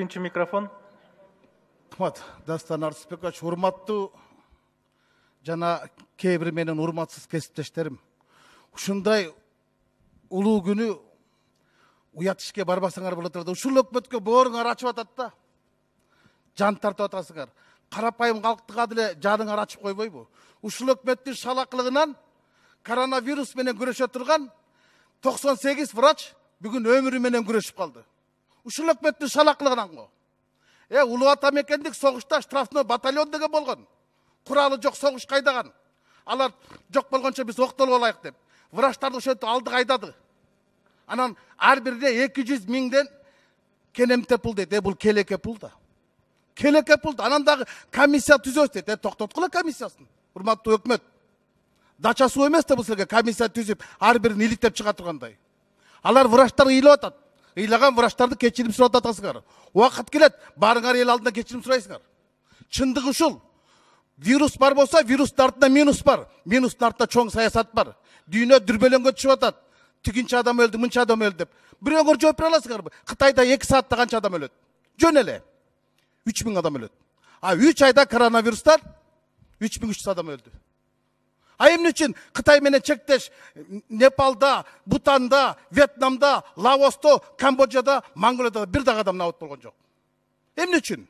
Экинчи микрофон. Дастан Арсызбекович, урматтуу жана кээ бир менен урматсыз кесиптештерим. Ушундай улуу күнү уят ишке барбасаңар болот да. Ушул өкмөткө бооруңар ачып атат да. Жан тартып атасыңар. Карапайым калктыга деле жаныңар ачып койбойбу? Ушул өкмөттүн шалаклыгынан коронавирус менен күрөшө турган 98 врач бүгүн өмүрү менен күрөшүп калды. Ушул өкмөттүн шалаклыгынан го. Улуу ата мекендик согушта штрафной батальон деген болгон. Куралы жок согуш кайдаган. Алар жок болгончо биз октолуп алайык деп. Врачтарды ошентип алды кайдады. Анан ар бирде 200 миңден кенемте пул дейт. Бул келеке пул да. Келеке пул да. Анан дагы комиссия түзөбүз дейт. Токтоткула комиссиясын. Урматтуу өкмөт. Дача суу эмес да бул силерге комиссия түзүп ар бирин иликтеп чыга тургандай. Алар врачтар ыйлап атат. Ыйлаган врачтарды кечирим сурап атасыңар. Убакыт келет, барыңар эл алдында кечирим сурайсыңар. Чындыгы ушул. Вирус бар болсо, вирустун артында минус бар. Минустун артында чоң саясат бар. Дүйнө дүрбөлөнгө түшүп атат. Тигинчи адам өлдү, мынча адам өлдү деп. Бирөөңөр жооп бере аласыңарбы? Кытайда 2 саатта канча адам өлөт? Жөн эле. 3000 адам өлөт. 3 айда коронавирустан 3300 адам өлдү. Эмне үчүн Кытай менен чектеш Непалда, Бутанда, Вьетнамда, Лаосто, Камбоджада, Монголияда бир дагы адам набыт болгон жок. Эмне үчүн?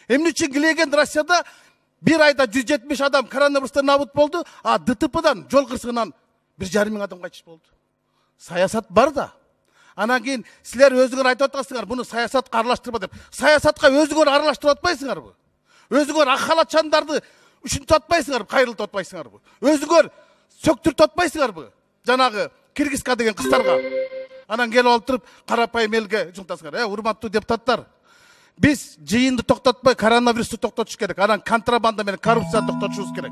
Эмне үчүн Глеген Россияда bir ayda 170 адам коронавирустан набыт болду, ДТПдан, жол кырсыгынан 1,5 миң адам кайтыш болду. Саясат бар да. Анан кийин силер өзүңөр айтып атасыңар, буну саясатка аралаштырба деп. Саясатка өзүңөр аралаштырып атпайсыңарбы? Өзүңөр ак халатчандарды ушинтип атпайсыңарбы? Кайрылтып атпайсыңарбы? Өзүңөр сөктүртүп атпайсыңарбы? Жанагы Киргизка деген кыздарга. Анан келип алып туруп карапайым элге ушунтасыңар. Урматтуу депутаттар, биз жыйынды токтотпой коронавирусту токтотуш керек. Анан контрабанда менен коррупцияны токтотушубуз керек.